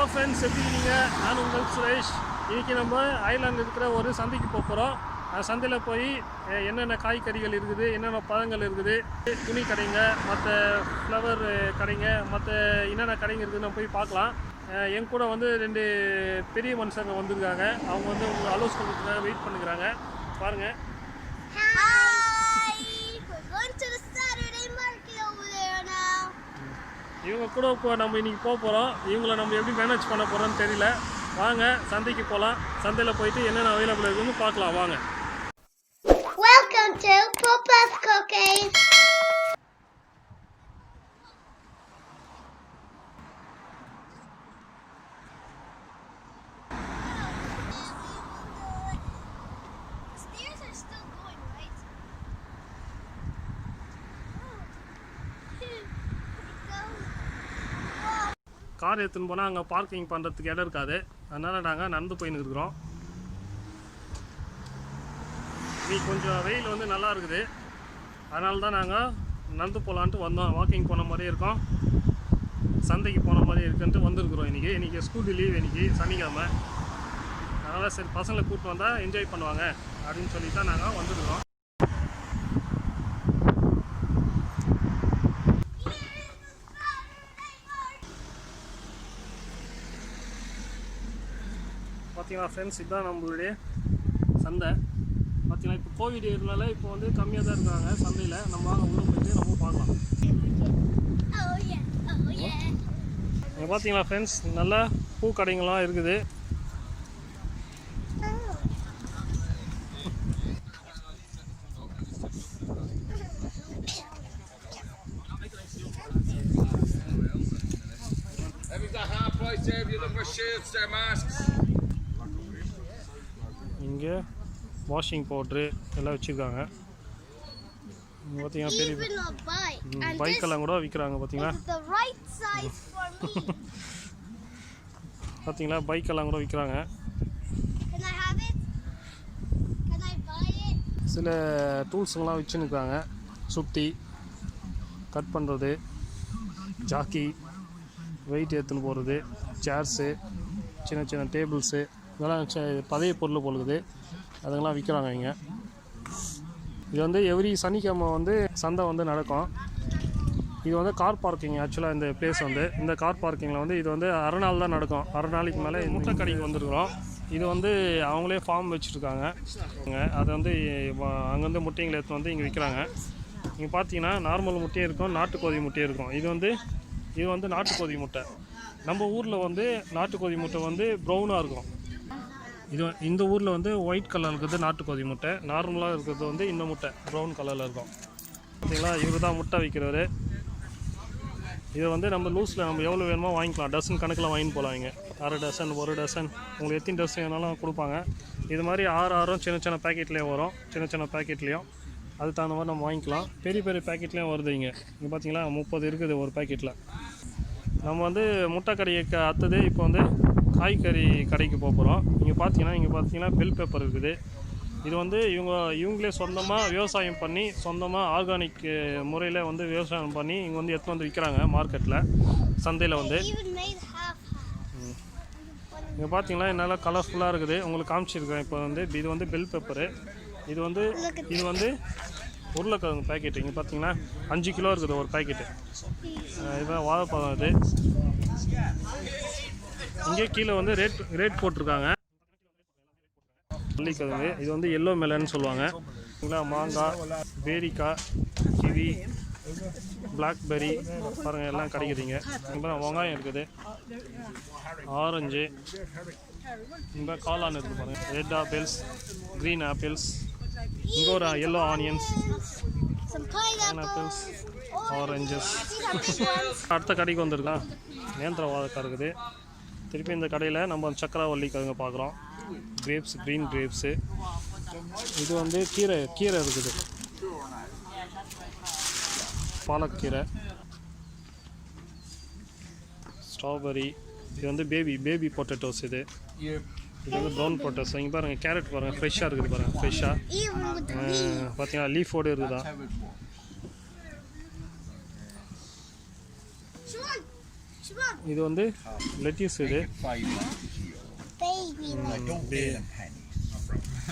Hello friends, எப்படி இருக்கீங்க? நான் உங்கள் சுரேஷ். இன்றைக்கி நம்ம ஐலாண்டில் இருக்கிற ஒரு சந்தைக்கு போகிறோம். அந்த சந்தையில் போய் என்னென்ன காய்கறிகள் இருக்குது, என்னென்ன பழங்கள் இருக்குது, துணி கடைங்க, மற்ற ஃப்ளவர் கடைங்க, மற்ற என்னென்ன கடைங்க இருக்குதுன்னு போய் பார்க்கலாம். என் கூட வந்து 2 பெரிய மனுஷங்க வந்திருக்காங்க. அவங்க வந்து உங்களுக்கு அலோஸ் பண்ணுறதுக்காக வெயிட் பண்ணுறாங்க. பாருங்கள். இவங்க கூட நம்ம இன்றைக்கி போகிறோம். இவங்களை நம்ம எப்படி மேனேஜ் பண்ண போகிறோன்னு தெரியல. வாங்க சந்தைக்கு போகலாம். சந்தையில் போயிட்டு என்னென்ன அவைலபிள் இருக்குன்னு பார்க்கலாம். வாங்க. Welcome to Papa's Cookies. Car எடுத்துன்னு போனால் அங்கே பார்க்கிங் பண்ணுறதுக்கு இடம் இருக்காது. அதனால் நாங்கள் நடந்து போயின்னு இருக்கிறோம். இன்னைக்கு கொஞ்சம் வெயில் வந்து நல்லா இருக்குது. அதனால தான் நாங்கள் நடந்து போகலான்ட்டு வந்தோம். வாக்கிங் போன மாதிரி இருக்கோம், சந்தைக்கு போன மாதிரி இருக்குன்ட்டு வந்திருக்கிறோம். இன்றைக்கி ஸ்கூல் லீவ், இன்றைக்கி சனிக்கிழமை. அதனால் சரி பசங்களை கூப்பிட்டு வந்தால் என்ஜாய் பண்ணுவாங்க அப்படின்னு சொல்லி தான் நாங்கள் வந்துருக்கிறோம். பார்த்தீங்களா ஃப்ரெண்ட்ஸ், இதுதான் நம்மளுடைய சந்தை. பார்த்தீங்கன்னா இப்போ கோவிட் இருந்தனால இப்போ வந்து கம்மியாக தான் இருக்காங்க சந்தையில். நம்ம வாங்க உள்ள போயிட்டு நம்ம பார்க்கலாம். இங்கே பார்த்தீங்களா ஃப்ரெண்ட்ஸ், நல்லா பூ கடைங்கள்லாம் இருக்குது. இங்கே வாஷிங் பவுட்ரு எல்லாம் வச்சுருக்காங்க. பார்த்தீங்கன்னா பெரிய பைக்கெல்லாம் கூட விற்கிறாங்க. பார்த்தீங்களா பார்த்தீங்களா பைக்கெல்லாம் கூட விற்கிறாங்க. சில டூல்ஸுங்கெல்லாம் வச்சுன்னுருக்காங்க. சுத்தி கட் பண்ணுறது, ஜாக்கி, வெயிட் ஏற்றுன்னு போகிறது, சேர்ஸு, சின்ன சின்ன டேபிள்ஸு, இதெல்லாம் பழைய பொருள் போலுக்குது. அதெல்லாம் விற்கிறாங்க இங்கே. இது வந்து எவ்ரி சனிக்கிழமை வந்து சந்தை வந்து நடக்கும். இது வந்து கார் பார்க்கிங். ஆக்சுவலாக இந்த பிளேஸ் வந்து இந்த கார் பார்க்கிங்கில் வந்து இது வந்து அரை நாள் தான் நடக்கும். அரை நாளைக்கு மேலே முட்டை கடைக்கு வந்துருக்குறோம். இது வந்து அவங்களே ஃபார்ம் வச்சுருக்காங்க. அதை வந்து அங்கேருந்து முட்டைங்களை எடுத்து வந்து இங்கே விற்கிறாங்க. இங்கே பார்த்தீங்கன்னா நார்மல் முட்டையும் இருக்கும், நாட்டுக்கோழி முட்டையும் இருக்கும். இது வந்து நாட்டுக்கோழி முட்டை. நம்ம ஊரில் வந்து நாட்டுக்கோழி முட்டை வந்து ப்ரௌனாக இருக்கும். இந்த ஊரில் வந்து ஒயிட் கலர் இருக்கிறது நாட்டுக்கோழி முட்டை. நார்மலாக இருக்கிறது வந்து இந்த முட்டை ப்ரௌன் கலரில் இருக்கும். பார்த்தீங்களா, இவர் தான் முட்டை விற்கிறவர். இதை வந்து நம்ம லூஸில் நம்ம எவ்வளோ வேணுமோ வாங்கிக்கலாம். டசன் கணக்கில் வாங்கிட்டு போகலாம். இங்கே அரை டசன், ஒரு டசன், உங்களுக்கு எத்தனை டசன் வேணாலும் கொடுப்பாங்க. இது மாதிரி 6 சின்ன சின்ன பேக்கெட்லேயும் வரும். சின்ன சின்ன பேக்கெட்லேயும் அதுக்கு தகுந்த மாதிரி நம்ம வாங்கிக்கலாம். பெரிய பெரிய பேக்கெட்லேயும் வருது. இங்கே பார்த்தீங்களா 30 இருக்குது ஒரு பேக்கெட்டில். நம்ம வந்து முட்டை கடைக்கு அடுத்தது இப்போ வந்து காய்கறி கடைக்கு போகிறோம். இங்கே பார்த்தீங்கன்னா பெல் பேப்பர் இருக்குது. இது வந்து இவங்களே சொந்தமாக விவசாயம் பண்ணி, சொந்தமாக ஆர்கானிக் முறையில் வந்து விவசாயம் பண்ணி இங்கே வந்து எடுத்து வந்து விற்கிறாங்க மார்க்கெட்டில், சந்தையில் வந்து. இங்கே பார்த்தீங்கன்னா என்னால் கலர்ஃபுல்லாக இருக்குது. உங்களுக்கு காமிச்சிருக்கேன். இப்போ வந்து இது வந்து பெல் பேப்பரு. இது வந்து உருளைக்கிழங்கு பேக்கெட்டு. இங்கே பார்த்தீங்கன்னா 5 கிலோ இருக்குது ஒரு பேக்கெட்டு. இதுதான் வாழைப்பழம். இது இங்கே கீழே வந்து ரேட் போட்டிருக்காங்க. மல்லிக்கிழங்கு இது வந்து எல்லோ மெலன்னு சொல்லுவாங்க. மாங்காய், பேரிக்காய், கிவி, பிளாக்பெரி பாருங்கள் எல்லாம் கிடைக்குதுங்க. இங்கே வெங்காயம் இருக்குது, ஆரஞ்சு, இங்கே காளான் இருக்குது பாருங்கள், ரெட் ஆப்பிள்ஸ், க்ரீன் ஆப்பிள்ஸ், இங்கே ஒரு எல்லோ ஆனியன்ஸ், ஆப்பிள்ஸ், ஆரஞ்சஸ். அடுத்த கடைக்கு வந்திருக்கா நேந்திர வாழைக்காய் இருக்குது. திருப்பி இந்த கடையில் நம்ம சக்கரவள்ளி கிழங்கு பார்க்குறோம். Grapes, green grapes. இது வந்து கீரை இருக்குது, பாலக்கீரை, ஸ்ட்ராபெரி. இது வந்து பேபி பொட்டேட்டோஸ். இது வந்து ப்ரௌன் பொட்டேட்டோஸ். இங்கே பாருங்கள், கேரட் பாருங்கள், ஃப்ரெஷ்ஷாக இருக்குது பாருங்கள், ஃப்ரெஷ்ஷாக. பார்த்தீங்கன்னா லீஃபோடு இருக்குதா. இது வந்து லெட்டிஸ். இது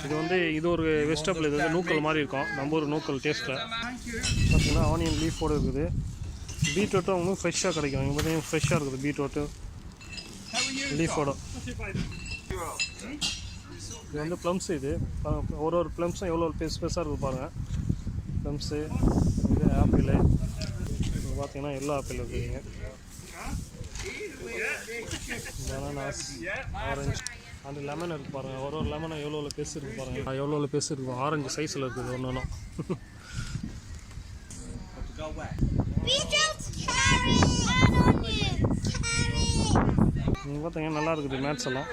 இது வந்து இது ஒரு வெஜிடபிள். இது வந்து நூக்கல் மாதிரி இருக்கும், நம்ம ஒரு நூக்கல் டேஸ்ட்டில். பார்த்தீங்கன்னா ஆனியன் லீஃபோடு இருக்குது. பீட்ரூட்டும் வந்து ஃப்ரெஷ்ஷாக கிடைக்கும். இங்கே பார்த்தீங்கன்னா ஃப்ரெஷ்ஷாக இருக்குது பீட்ரூட்டு லீஃபோட. இது வந்து ப்ளம்ஸ். இது ஒரு ப்ளம்ஸும் எவ்வளோ பெருசாக இருக்குது பாருங்கள். ப்ளம்ஸு, இது ஆப்பிள். இது பார்த்தீங்கன்னா எல்லோ ஆப்பிள் இருக்குதுங்க. பனானாஸ், ஆரஞ்சு அண்ட் லெமன் இருக்குது பாருங்கள். ஒரு லெமனும் எவ்வளோ பெருசு இருக்குது பாருங்கள். எவ்வளோ பெருசு இருக்கும். ஆரஞ்சு சைஸில் இருக்குது ஒன்று ஒன்றும். நீங்கள் பார்த்தீங்கன்னா நல்லா இருக்குது மேட்ஸ் எல்லாம்.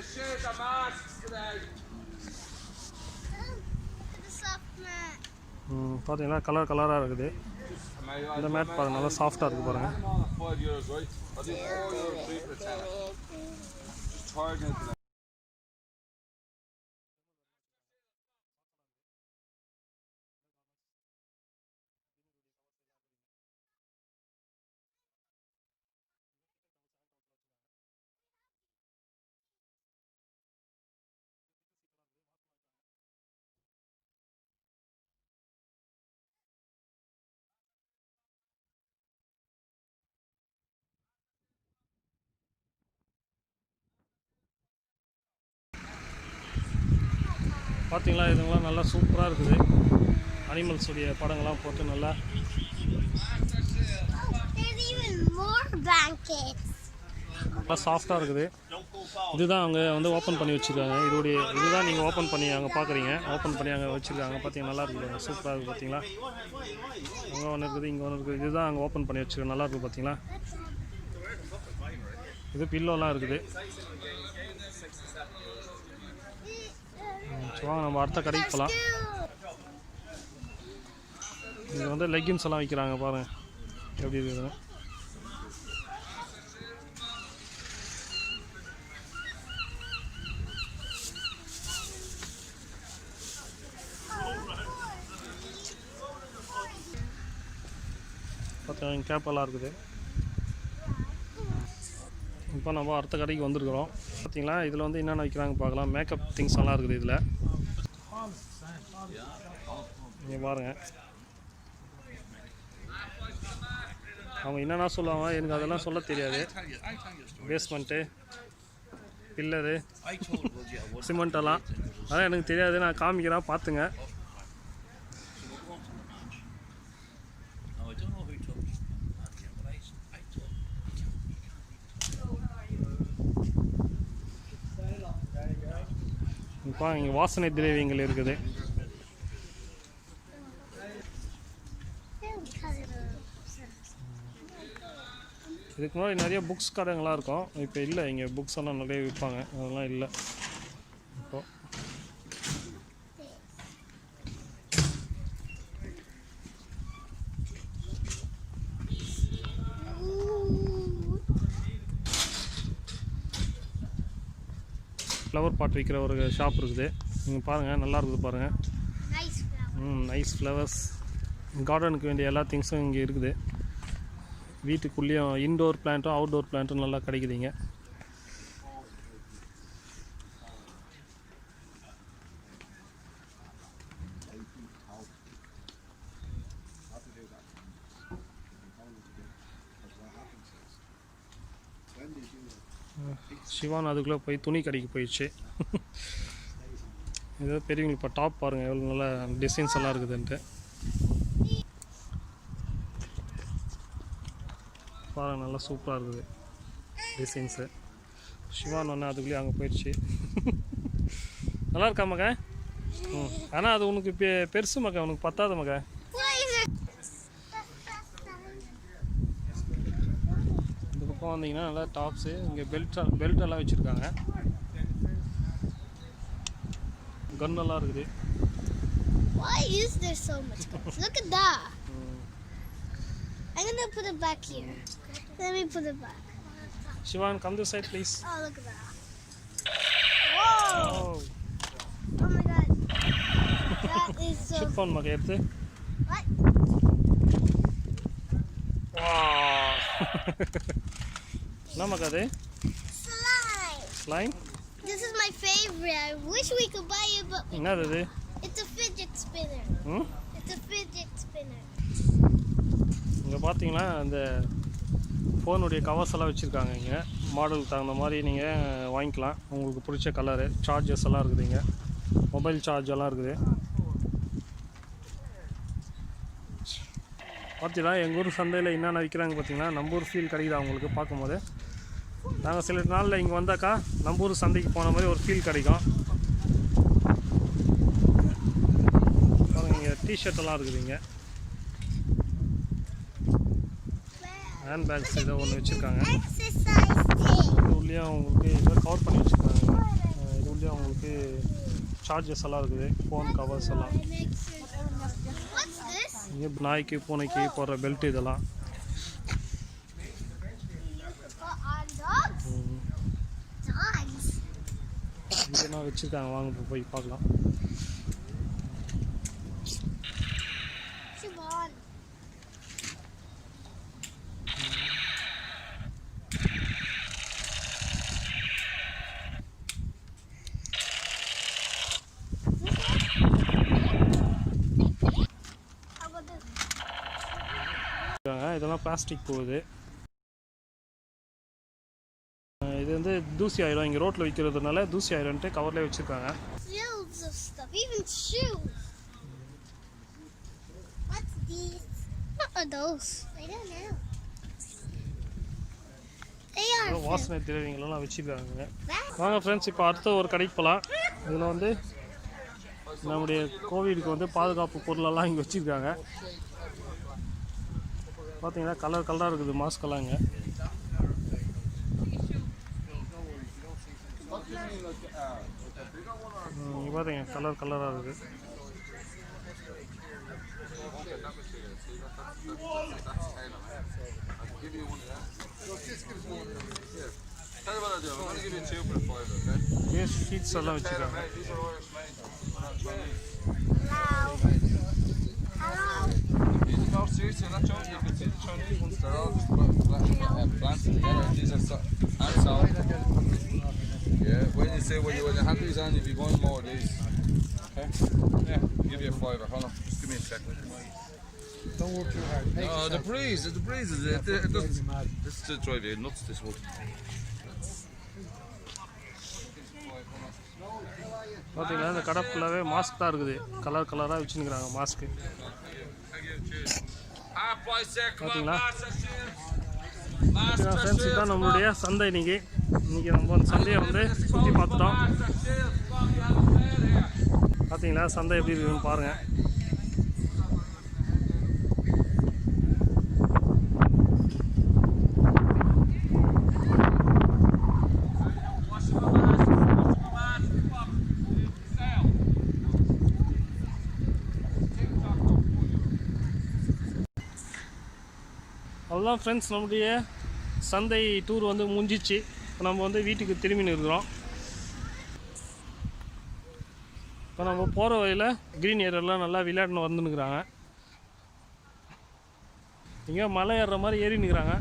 பார்த்தீங்கன்னா கலராக இருக்குது. இந்த மேட் பாருங்கள் நல்லா சாஃப்டாக இருக்குது பாருங்கள். பார்த்தீங்களா, இதுங்களாம் நல்லா சூப்பராக இருக்குது. அனிமல்ஸுடைய படங்கள்லாம் போட்டு நல்லா நல்லா சாஃப்டாக இருக்குது. இதுதான் அவங்க வந்து ஓப்பன் பண்ணி வச்சுருக்காங்க. இதுதான் நீங்கள் ஓப்பன் பண்ணி அங்கே பார்க்குறீங்க. ஓப்பன் பண்ணி அங்கே வச்சுருக்காங்க. பார்த்தீங்கன்னா நல்லா இருக்குது, சூப்பராக இருக்குது. பார்த்தீங்களா, அங்கே ஒன்று இருக்குது, இங்கே ஒன்று இருக்குது. இதுதான் அங்கே ஓப்பன் பண்ணி வச்சுருக்காங்க. நல்லா இருக்குது பார்த்தீங்களா. இது பில்லோலாம் இருக்குது. வாங்க நம்ம அடுத்த கடைக்கு போகலாம். இது வந்து லெகின்ஸ் எல்லாம் விற்கிறாங்க பாருங்கள் எப்படி இருக்குது. பார்த்தீங்கன்னா கேப்பெல்லாம் இருக்குது. இப்போ நம்ம அடுத்த கடைக்கு வந்துருக்குறோம். பார்த்தீங்களா, இதில் வந்து என்னென்ன வைக்கிறாங்க பார்க்கலாம். மேக்கப் திங்ஸ் எல்லாம் இருக்குது இதில். நீங்கள் பாருங்கள், அவங்க என்னென்னா சொல்லுவாங்க, எனக்கு அதெல்லாம் சொல்ல தெரியாது. பேஸ்மெண்ட்டு, பில்லரு, சிமெண்ட்டெல்லாம் அதெல்லாம் எனக்கு தெரியாது. நான் காமிக்கிறேன் பார்த்துங்க. இப்போ இங்கே வாசனை திரவியங்கள் இருக்குது. இதுக்கு முன்னாடி நிறைய புக்ஸ் கடைங்களாம் இருக்கும். இப்போ இல்லை, இங்கே புக்ஸ் எல்லாம் நிறைய விற்பாங்க. அதெல்லாம் இல்லை இப்போ. ஃப்ளவர் பாட் விற்கிற ஒரு ஷாப் இருக்குது. நீங்கள் பாருங்கள், நல்லா இருக்குது பாருங்கள். Nice flowers. கார்டனுக்கு வேண்டிய எல்லா திங்ஸும் இங்கே இருக்குது. வீட்டுக்குள்ளேயும் இன்டோர் பிளான்ட்டும் அவுட்டோர் பிளான்ட்டும் நல்லா கிடைக்குதுங்க. சிவான் அதுக்குள்ளே போய் துணி கடைக்கு போயிடுச்சு. ஏதோ பெரியவங்களுக்கு இப்போ டாப் பாருங்கள் எவ்வளோ நல்லா டிசைன்ஸ் எல்லாம் இருக்குதுன்ட்டு பாருங்கள். நல்லா சூப்பராக இருக்குது டிசைன்ஸு. சிவான் ஒன்று அதுக்குள்ளேயே அங்கே போயிடுச்சு. நல்லா இருக்கா மக? ஆனால் அது உனக்கு பெருசு மக, உனக்கு பத்தாத மக. இந்த பக்கம் வந்தீங்கன்னா நல்லா டாப்ஸு, இங்கே பெல்ட்டெல்லாம் வச்சுருக்காங்க. கன்னெல்லாம் இருக்குது. Why is there so much guns? Look at that. I'm gonna put it back here. Let me put it back. Shivan, come this side, please. Oh, look at that. Whoa! Oh my god. That is so. Chip phone mage eduthu. What? Wow. என்னம்மாக்கா அது? Slime? This is my favorite. I wish we could buy it, but என்னது இது? it's a fidget spinner. It's a fidget spinner. இங்கே பார்த்தீங்கன்னா இந்த ஃபோனுடைய covers எல்லாம் வச்சுருக்காங்க. இங்கே மாடலுக்கு தகுந்த மாதிரி நீங்கள் வாங்கிக்கலாம். உங்களுக்கு பிடிச்ச கலரு, சார்ஜஸ் எல்லாம் இருக்குது. இங்கே மொபைல் சார்ஜ் எல்லாம் இருக்குது. பார்த்தீங்கன்னா எங்கள் ஊர் சந்தையில் என்னென்ன விற்கிறாங்க பார்த்தீங்கன்னா, நம்ம ஊர் ஃபீல் கிடைக்குது அவங்களுக்கு பார்க்கும்போது. நாங்கள் சில நாளில் இங்கே வந்தாக்கா நம்ம ஊர் சந்தைக்கு போன மாதிரி ஒரு ஃபீல் கிடைக்கும். இங்கே டிஷர்ட் எல்லாம் இருக்குது. இங்கே ஹேண்ட் பேக்ஸ் ஏதோ ஒன்று வச்சுருக்காங்க. இது உள்ளேயும் அவங்களுக்கு ஏதோ கவர் பண்ணி வச்சுருக்காங்க. இது உள்ளேயும் அவங்களுக்கு சார்ஜஸ் எல்லாம் இருக்குது, ஃபோன் கவர்ஸ் எல்லாம். இங்கே நாய்க்கு பூனைக்கு போடுற பெல்ட் இதெல்லாம். இதெல்லாம் வச்சுருக்காங்க. வாங்க போய் பார்க்கலாம். இதெல்லாம் பிளாஸ்டிக் போகுது. இது வந்து தூசி ஆயிடும். இங்கே ரோட்டில் விற்கிறதுனால தூசி ஆயிடும்ட்டு கவர்லேயே வச்சுருக்காங்க. Even shoes. What's these? What are those? I don't know. They are வாசனை திரவியங்களெல்லாம் வச்சுருக்காங்க. வாங்க ஃப்ரெண்ட்ஸ், இப்போ அடுத்த ஒரு கடைக்கு போகலாம். இதில் வந்து நம்முடைய கோவிடுக்கு வந்து பாதுகாப்பு பொருளெல்லாம் இங்கே வச்சுருக்காங்க. பார்த்தீங்கன்னா கலர் கலராக இருக்குது மாஸ்கெல்லாம். இங்கே பார்த்தீங்க கலர் கலராக இருக்குது. ஷீட்ஸ் எல்லாம் வச்சுருக்காங்க. Seriously, you're not joking. You can see the Chinese ones. They're all just planted together. These are unsolved. Yeah, when you have these on, you'll be buying more of these. Okay? Yeah, I'll give you a $5. Hold on, just give me a second. Don't work too hard. No, the breeze is it doesn't. This to drive you nuts. This would. பார்த்தீங்கன்னா இந்த கடை ஃபுல்லாகவே mask தான் இருக்குது. Colour கலராக வச்சுருக்கிறாங்க mask. பார்த்தீங்களா friends, இதுதான் நம்மளுடைய சந்தை. இன்றைக்கி நம்ம அந்த சந்தையை வந்து சுற்றி பார்த்துட்டோம். பார்த்தீங்களா சந்தை எப்படி இருக்குதுன்னு பாருங்கள். அவ்வளோதான் ஃப்ரெண்ட்ஸ், நம்முடைய சந்தை டூர் வந்து முடிஞ்சிச்சு. இப்போ நம்ம வந்து வீட்டுக்கு திரும்பின்னு இருக்கிறோம். இப்போ நம்ம போகிற வழியில் க்ரீன் ஏரியாலாம் நல்லா விளையாட்டுன்னு வந்துன்னுக்குறாங்க. இங்கே மலை ஏறுற மாதிரி ஏறினுக்கிறாங்க.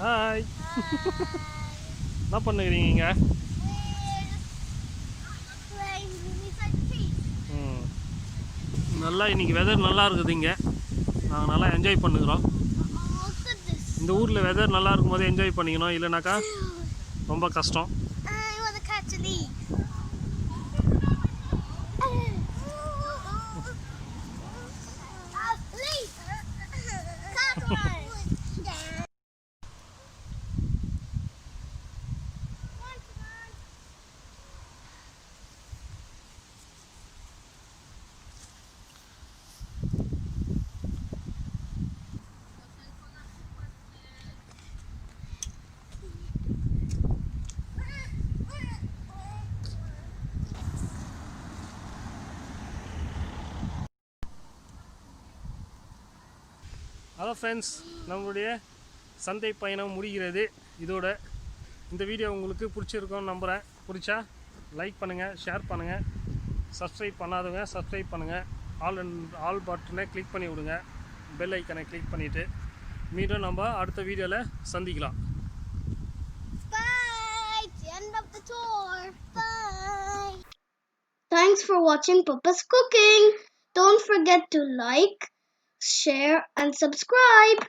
ஹாய், என்ன பண்ணுறீங்க இங்கே? நல்லா இன்றைக்கி வெதர் நல்லா இருக்குது. இங்கே நாங்கள் நல்லா என்ஜாய் பண்ணுகிறோம். இந்த இந்த ஊரில் வெதர் நல்லா இருக்கும்போது என்ஜாய் பண்ணிக்கணும், இல்லைனாக்கா ரொம்ப கஷ்டம். I want to catch a leaf. Leaf. Catch one. Hello friends, நம்மளுடைய சந்தை பயணம் முடிகிறது. இதோட இந்த வீடியோ உங்களுக்கு பிடிச்சிருக்கோன்னு நம்புகிறேன். பிடிச்சா லைக் பண்ணுங்கள், ஷேர் பண்ணுங்கள், சப்ஸ்கிரைப் பண்ணாதவங்க சப்ஸ்கிரைப் பண்ணுங்கள், ஆல் பட்டனை கிளிக் பண்ணி விடுங்க, பெல் ஐக்கனை கிளிக் பண்ணிவிட்டு மீண்டும் நம்ம அடுத்த வீடியோவில் சந்திக்கலாம். Bye. It's the end of the tour. Bye. Thanks for watching Papa's Cooking. Don't forget to like, share, and subscribe.